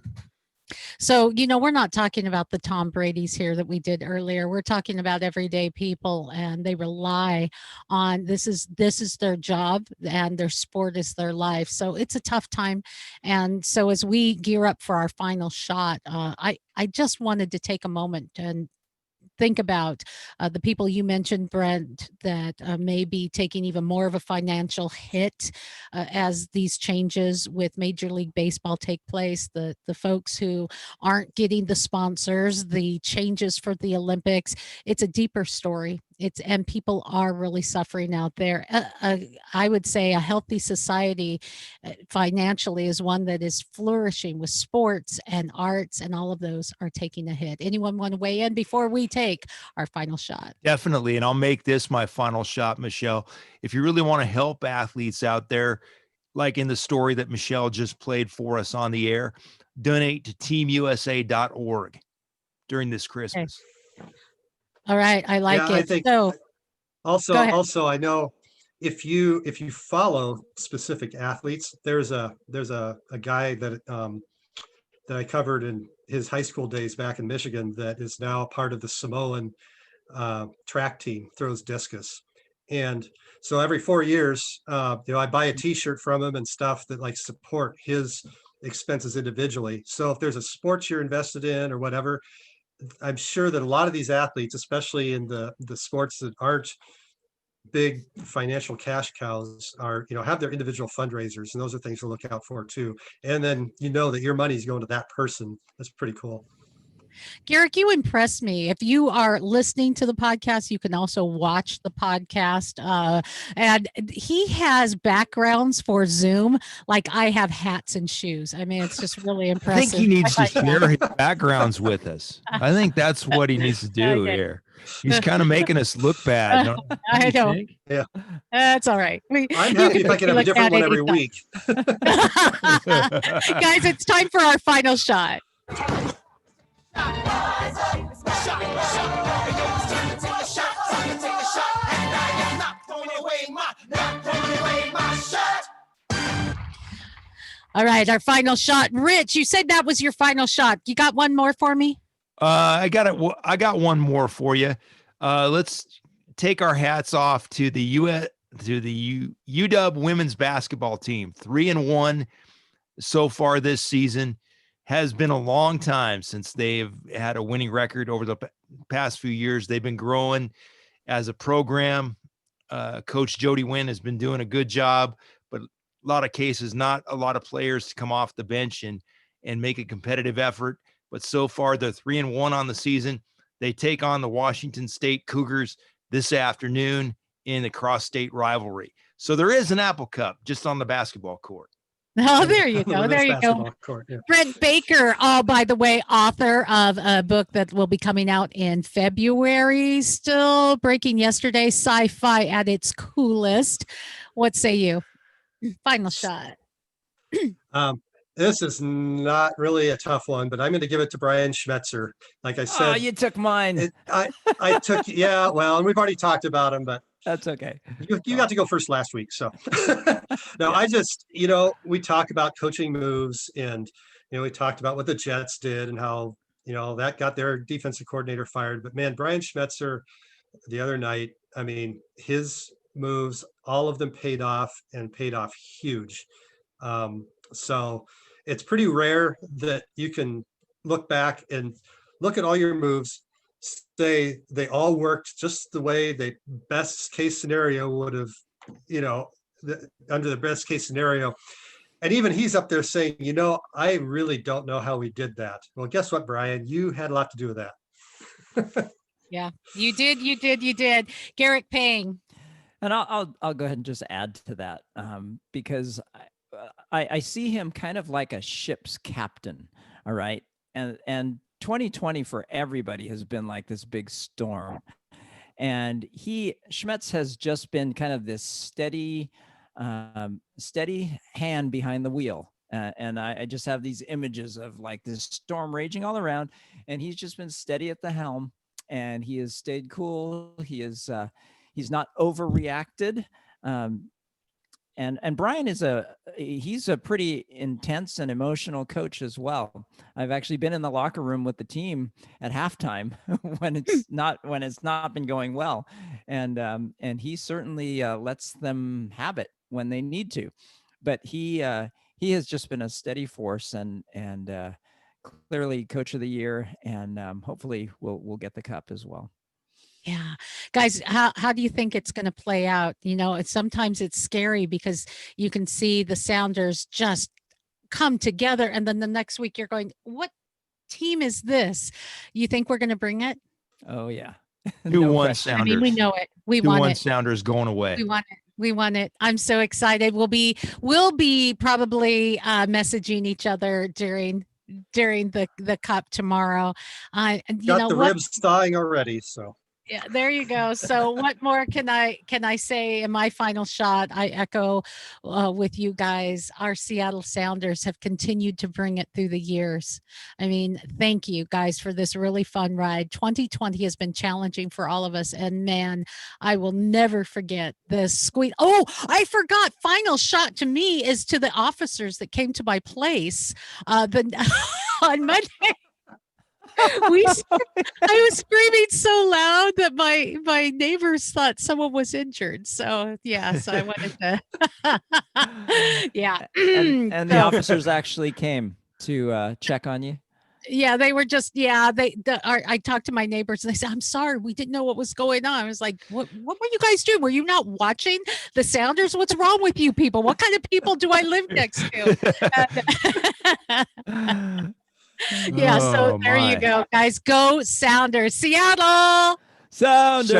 Speaker 2: So, we're not talking about the Tom Brady's here that we did earlier. We're talking about everyday people, and they rely on this is their job, and their sport is their life. So it's a tough time. And so as we gear up for our final shot, I just wanted to take a moment and think about the people you mentioned, Brent, that may be taking even more of a financial hit as these changes with Major League Baseball take place, the folks who aren't getting the sponsors, the changes for the Olympics. It's a deeper story. And people are really suffering out there. I would say a healthy society financially is one that is flourishing, with sports and arts, and all of those are taking a hit. Anyone want to weigh in before we take our final shot?
Speaker 4: Definitely. And I'll make this my final shot, Michelle. If you really want to help athletes out there, like in the story that Michelle just played for us on the air, donate to teamusa.org during this Christmas.
Speaker 2: All right. I like
Speaker 5: Yeah, I
Speaker 2: it.
Speaker 5: think
Speaker 2: So
Speaker 5: also,
Speaker 2: go ahead.
Speaker 5: I know if you follow specific athletes, there's a guy that that I covered in his high school days back in Michigan that is now part of the Samoan track team, throws discus. And so every 4 years, I buy a t-shirt from him and stuff that like support his expenses individually. So if there's a sport you're invested in or whatever, I'm sure that a lot of these athletes, especially in the sports that aren't big financial cash cows, are have their individual fundraisers, and those are things to look out for too. And then that your money is going to that person. That's pretty cool.
Speaker 2: Garrik, you impress me. If you are listening to the podcast, you can also watch the podcast. And he has backgrounds for Zoom, like I have hats and shoes. I mean, it's just really
Speaker 4: I
Speaker 2: impressive.
Speaker 4: think he needs to share his backgrounds with us. I think that's what he needs to do
Speaker 2: Okay.
Speaker 4: here. He's kind of making us look bad. Don't
Speaker 2: I
Speaker 4: you
Speaker 2: know.
Speaker 4: think?
Speaker 5: Yeah.
Speaker 2: That's all right.
Speaker 5: I'm happy if I can have a different one every week.
Speaker 2: Guys, it's time for our final shot. All right, our final shot. Rich, you said that was your final shot. You got one more for me?
Speaker 4: I got one more for you. Let's take our hats off to the UW women's basketball team. 3-1 so far this season. Has been a long time since they've had a winning record over the past few years. They've been growing as a program. Coach Jody Wynn has been doing a good job, but a lot of cases, not a lot of players to come off the bench and make a competitive effort. But so far, they're 3-1 on the season. They take on the Washington State Cougars this afternoon in the cross-state rivalry. So there is an Apple Cup just on the basketball court.
Speaker 2: Oh, there you go. There you go.
Speaker 5: Court, yeah.
Speaker 2: Brent Baker, by the way, author of a book that will be coming out in February, still breaking yesterday, sci-fi at its coolest. What say you? Final shot.
Speaker 5: This is not really a tough one, but I'm going to give it to Brian Schmetzer. Like I said,
Speaker 3: you took mine.
Speaker 5: I took, yeah, well, and we've already talked about him, but
Speaker 3: That's okay.
Speaker 5: you got to go first last week. So no, I just, we talk about coaching moves and, we talked about what the Jets did and how, that got their defensive coordinator fired. But man, Brian Schmetzer the other night, I mean, his moves, all of them paid off and paid off huge. So it's pretty rare that you can look back and look at all your moves, say they all worked just the way the best case scenario would have, under the best case scenario. And even he's up there saying, I really don't know how we did that. Well, guess what, Brian? You had a lot to do with that.
Speaker 2: Yeah, you did. Garrik Pang.
Speaker 3: And I'll go ahead and just add to that because I see him kind of like a ship's captain. All right. And 2020 for everybody has been like this big storm. And Schmetz has just been kind of this steady hand behind the wheel. And I just have these images of like this storm raging all around, and he's just been steady at the helm, and he has stayed cool. He's not overreacted. And Brian he's a pretty intense and emotional coach as well. I've actually been in the locker room with the team at halftime when it's not been going well. And he certainly lets them have it when they need to, but he has just been a steady force and clearly coach of the year. And hopefully we'll get the cup as well.
Speaker 2: Yeah. Guys, how do you think it's going to play out? Sometimes it's scary because you can see the Sounders just come together, and then the next week you're going, what team is this? You think we're going to bring it?
Speaker 3: Oh, yeah.
Speaker 4: 2-1 Sounders.
Speaker 2: I mean, we know it. We want it.
Speaker 4: 2-1 Sounders going away.
Speaker 2: We want it. I'm so excited. We'll be probably messaging each other during the cup tomorrow.
Speaker 5: Got the ribs thawing already, so.
Speaker 2: Yeah, there you go. So what more can I say in my final shot? I echo with you guys. Our Seattle Sounders have continued to bring it through the years. I mean, thank you guys for this really fun ride. 2020 has been challenging for all of us, and man, I will never forget this squeak. Oh, I forgot. Final shot to me is to the officers that came to my place on Monday. I was screaming so loud that my neighbors thought someone was injured. So yeah, so I wanted to yeah.
Speaker 3: And the officers actually came to check on you.
Speaker 2: Yeah, they were just I talked to my neighbors and they said, "I'm sorry, we didn't know what was going on." I was like, "What were you guys doing? Were you not watching the Sounders? What's wrong with you people? What kind of people do I live next to?" Yeah, so there you go, guys. Go Sounders. Seattle.
Speaker 4: Sounders.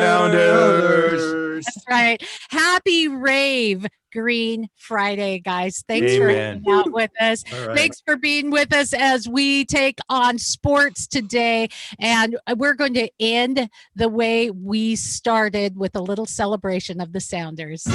Speaker 2: That's right. Happy Rave Green Friday, guys. Thanks for
Speaker 4: Amen.
Speaker 2: hanging out with us.
Speaker 5: All right.
Speaker 2: Thanks for being with us as we take on sports today. And we're going to end the way we started with a little celebration of the Sounders.